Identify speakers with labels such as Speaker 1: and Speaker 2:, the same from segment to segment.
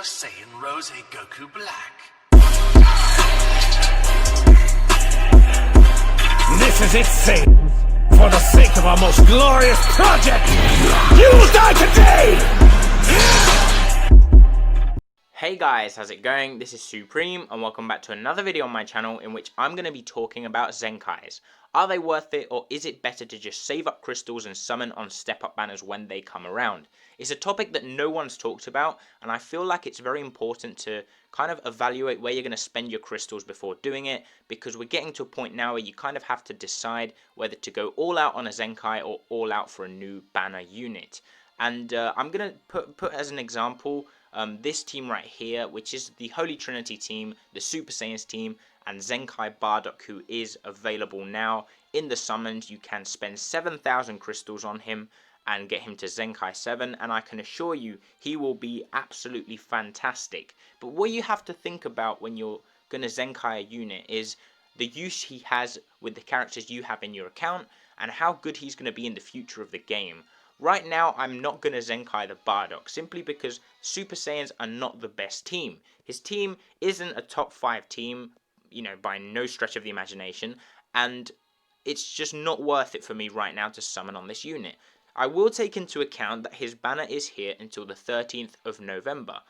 Speaker 1: Super Saiyan Rose Goku Black.
Speaker 2: This is it, Saiyans. For the sake of our most glorious project, you will die today!
Speaker 3: Hey guys, how's it going? This is Supreme and welcome back to another video on my channel in which I'm going to be talking about Zenkais. Are they worth it, or is it better to just save up crystals and summon on step up banners when they come around? It's a topic that no one's talked about, and I feel like it's very important to kind of evaluate where you're going to spend your crystals before doing it, because we're getting to a point now where you kind of have to decide whether to go all out on a Zenkai or all out for a new banner unit. And I'm going to put as an example this team right here, which is the Holy Trinity team, the Super Saiyans team, and Zenkai Bardock, who is available now in the summons. You can spend 7,000 crystals on him and get him to Zenkai 7, and I can assure you he will be absolutely fantastic. But what you have to think about when you're going to Zenkai a unit is the use he has with the characters you have in your account and how good he's going to be in the future of the game. Right now, I'm not going to Zenkai the Bardock, simply because Super Saiyans are not the best team. His team isn't a top 5 team, you know, by no stretch of the imagination, and it's just not worth it for me right now to summon on this unit. I will take into account that his banner is here until the 13th of November.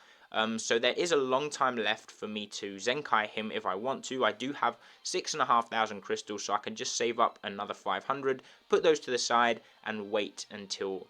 Speaker 3: So there is a long time left for me to Zenkai him if I want to. I do have 6,500 crystals, so I can just save up another 500, put those to the side, and wait until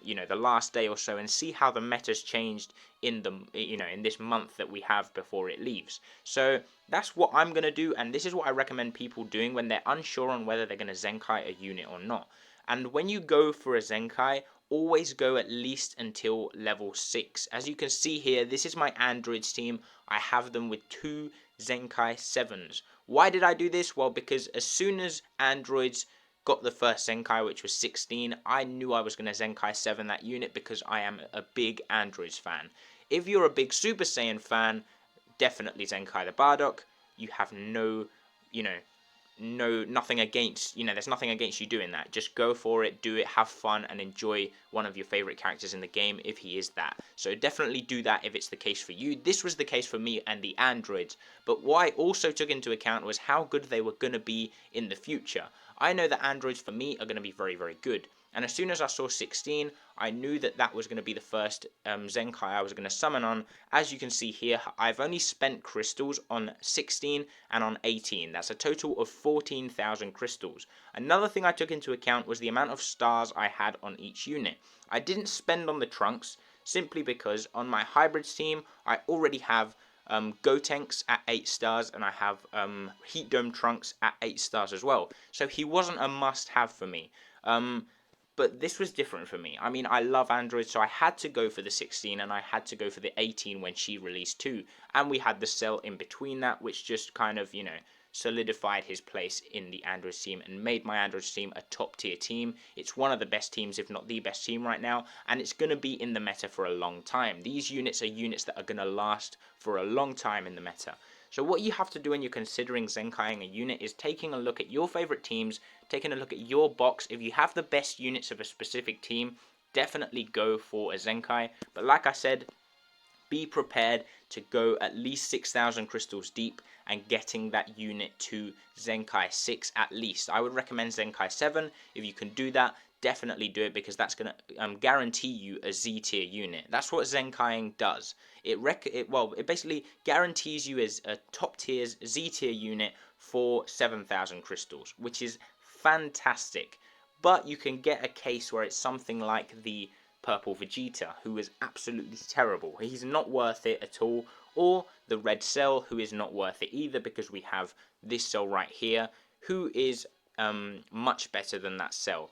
Speaker 3: you know, the last day or so, and see how the meta's changed in the in this month that we have before it leaves. So that's what I'm gonna do, and this is what I recommend people doing when they're unsure on whether they're gonna Zenkai a unit or not. And when you go for a Zenkai, always go at least until level 6. As you can see here, this is my androids team. I have them with 2 Zenkai 7s. Why did I do this? Well, because as soon as androids got the first Zenkai, which was 16, I knew I was going to Zenkai 7 that unit because I am a big androids fan. If you're a big Super Saiyan fan, definitely Zenkai the Bardock. You have nothing against, there's nothing against you doing that. Just go for it, do it, have fun, and enjoy one of your favorite characters in the game if he is that. So definitely do that if it's the case for you. This was the case for me and the androids, but what I also took into account was how good they were going to be in the future. I know that androids for me are going to be very, very good. And as soon as I saw 16, I knew that that was going to be the first Zenkai I was going to summon on. As you can see here, I've only spent crystals on 16 and on 18. That's a total of 14,000 crystals. Another thing I took into account was the amount of stars I had on each unit. I didn't spend on the trunks, simply because on my hybrids team, I already have Gotenks at 8 stars, and I have Heat Dome Trunks at 8 stars as well. So he wasn't a must-have for me. But this was different for me. I mean, I love Android, so I had to go for the 16 and I had to go for the 18 when she released too. And we had the Cell in between that, which just kind of, solidified his place in the Android team and made my Android team a top tier team. It's one of the best teams, if not the best team right now, and it's going to be in the meta for a long time. These units are units that are going to last for a long time in the meta. So what you have to do when you're considering Zenkaiing a unit is taking a look at your favorite teams, taking a look at your box. If you have the best units of a specific team, definitely go for a Zenkai. But like I said, be prepared to go at least 6,000 crystals deep and getting that unit to Zenkai 6 at least. I would recommend Zenkai 7. If you can do that, definitely do it, because that's going to guarantee you a Z tier unit. That's what Zenkaiing does. It basically guarantees you as a top tier Z tier unit for 7,000 crystals, which is fantastic. But you can get a case where it's something like the Purple Vegeta, who is absolutely terrible. He's not worth it at all. Or the Red Cell, who is not worth it either, because we have this Cell right here, who is much better than that Cell.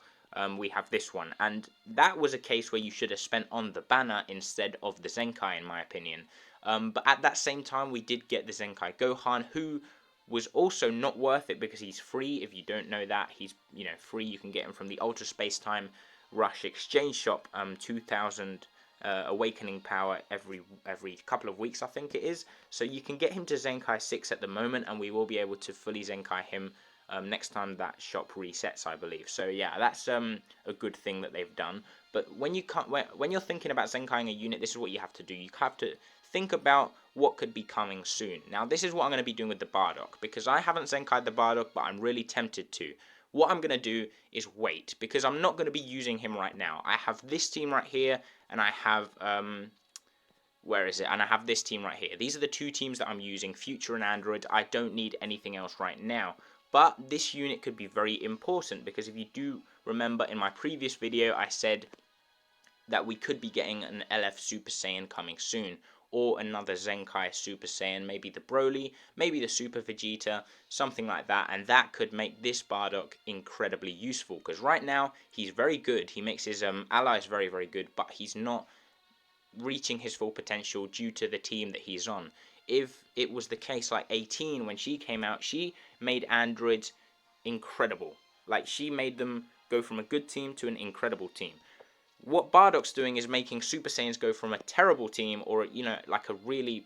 Speaker 3: We have this one, and that was a case where you should have spent on the banner instead of the Zenkai, in my opinion. But at that same time, we did get the Zenkai Gohan, who was also not worth it because he's free. If you don't know that, he's free. You can get him from the Ultra Space Time Rush Exchange Shop. 2,000 awakening power every couple of weeks, I think it is. So you can get him to Zenkai 6 at the moment, and we will be able to fully Zenkai him next time that shop resets, I believe. So yeah, that's a good thing that they've done. But when you're thinking about Zenkaiing a unit, this is what you have to do. You have to think about what could be coming soon. Now, this is what I'm going to be doing with the Bardock, because I haven't Zenkai'd the Bardock, but I'm really tempted to. What I'm going to do is wait, because I'm not going to be using him right now. I have this team right here, and I have, where is it? And I have this team right here. These are the two teams that I'm using, Future and Android. I don't need anything else right now. But this unit could be very important, because if you do remember in my previous video, I said that we could be getting an LF Super Saiyan coming soon, or another Zenkai Super Saiyan, maybe the Broly, maybe the Super Vegeta, something like that, and that could make this Bardock incredibly useful, because right now, he's very good, he makes his allies very, very good, but he's not reaching his full potential due to the team that he's on. If it was the case like 18, when she came out, she made androids incredible. Like, she made them go from a good team to an incredible team. What Bardock's doing is making Super Saiyans go from a terrible team, or, you know, like a really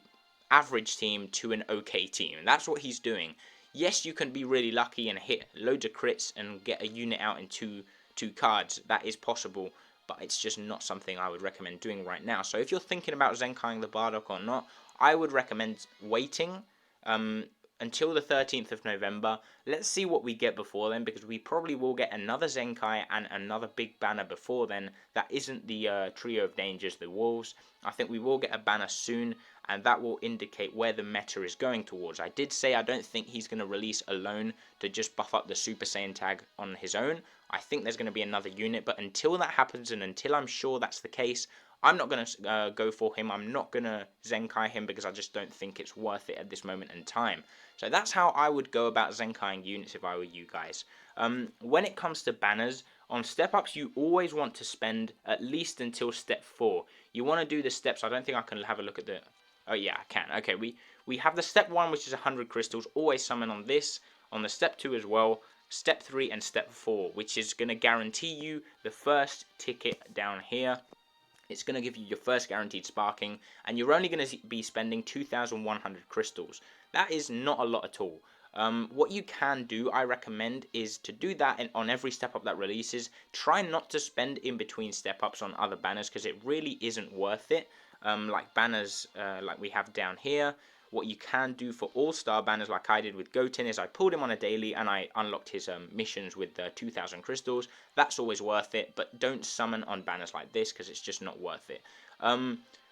Speaker 3: average team, to an okay team. And that's what he's doing. Yes, you can be really lucky and hit loads of crits and get a unit out in two cards. That is possible, but it's just not something I would recommend doing right now. So if you're thinking about Zenkaiing the Bardock or not, I would recommend waiting until the 13th of November. Let's see what we get before then, because we probably will get another Zenkai and another big banner before then. That isn't the Trio of Dangers, the Wolves. I think we will get a banner soon, and that will indicate where the meta is going towards. I did say I don't think he's going to release alone to just buff up the Super Saiyan tag on his own. I think there's going to be another unit, but until that happens, and until I'm sure that's the case, I'm not going to go for him. I'm not going to Zenkai him, because I just don't think it's worth it at this moment in time. So that's how I would go about Zenkaiing units if I were you guys. When it comes to banners, on step-ups you always want to spend at least until step 4. You want to do the steps. I don't think I can have a look at the... Oh yeah, I can. Okay, we have the step 1, which is 100 crystals. Always summon on this. On the step 2 as well. Step 3 and step 4, which is going to guarantee you the first ticket down here. It's going to give you your first guaranteed sparking, and you're only going to be spending 2,100 crystals. That is not a lot at all. What you can do, I recommend, is to do that on every step up that releases. Try not to spend in between step ups on other banners, because it really isn't worth it. Like banners like we have down here. What you can do for all-star banners, like I did with Goten, is I pulled him on a daily and I unlocked his missions with 2,000 crystals. That's always worth it, but don't summon on banners like this, because it's just not worth it.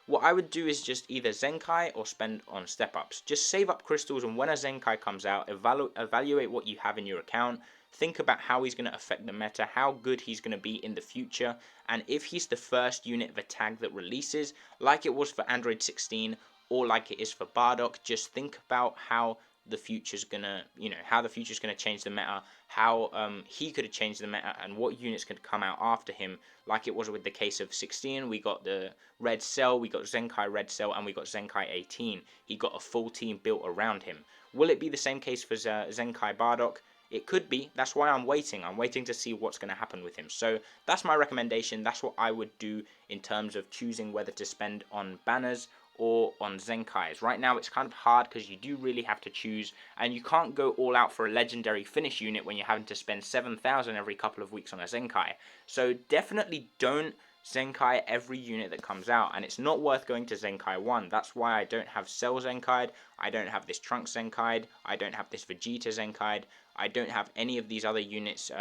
Speaker 3: What I would do is just either Zenkai or spend on step-ups. Just save up crystals, and when a Zenkai comes out, evaluate what you have in your account. Think about how he's going to affect the meta, how good he's going to be in the future, and if he's the first unit of a tag that releases, like it was for Android 16, or like it is for Bardock, just think about how the future's gonna, how the future's gonna change the meta, how he could have changed the meta, and what units could come out after him. Like it was with the case of 16, we got the Red Cell, we got Zenkai Red Cell, and we got Zenkai 18. He got a full team built around him. Will it be the same case for Zenkai Bardock? It could be. That's why I'm waiting. I'm waiting to see what's going to happen with him. So that's my recommendation. That's what I would do in terms of choosing whether to spend on banners or on Zenkais. Right now it's kind of hard, because you do really have to choose, and you can't go all out for a legendary finish unit when you're having to spend 7,000 every couple of weeks on a Zenkai. So definitely don't Zenkai every unit that comes out, and it's not worth going to Zenkai 1. That's why I don't have Cell Zenkai'd, I don't have this Trunks Zenkai'd, I don't have this Vegeta Zenkai'd, I don't have any of these other units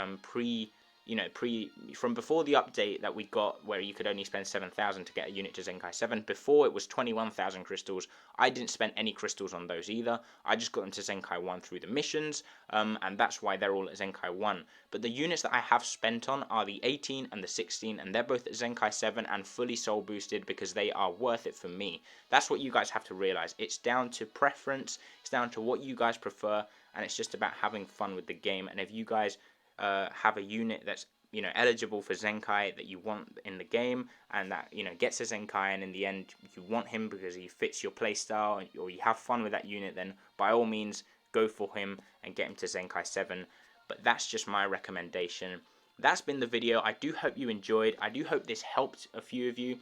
Speaker 3: from before the update that we got, where you could only spend 7,000 to get a unit to Zenkai 7. Before it was 21,000 crystals. I didn't spend any crystals on those either. I just got them to Zenkai 1 through the missions, and that's why they're all at Zenkai 1. But the units that I have spent on are the 18 and the 16, and they're both at Zenkai 7 and fully soul boosted, because they are worth it for me. That's what you guys have to realize. It's down to preference, it's down to what you guys prefer, and it's just about having fun with the game. And if you guys have a unit that's eligible for Zenkai that you want in the game, and that gets a Zenkai, and in the end you want him because he fits your playstyle, or you have fun with that unit, then by all means go for him and get him to Zenkai 7. But that's just my recommendation. That's been the video. I do hope you enjoyed. I do hope this helped a few of you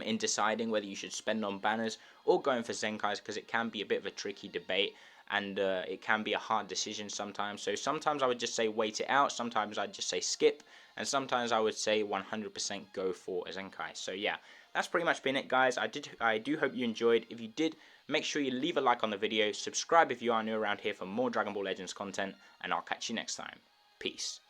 Speaker 3: in deciding whether you should spend on banners or going for Zenkais, because it can be a bit of a tricky debate. and it can be a hard decision sometimes. So sometimes I would just say wait it out, sometimes I'd just say skip, and sometimes I would say 100% go for a Zenkai. So yeah, that's pretty much been it, guys. I do hope you enjoyed. If you did, make sure you leave a like on the video, subscribe if you are new around here for more Dragon Ball Legends content, and I'll catch you next time. Peace.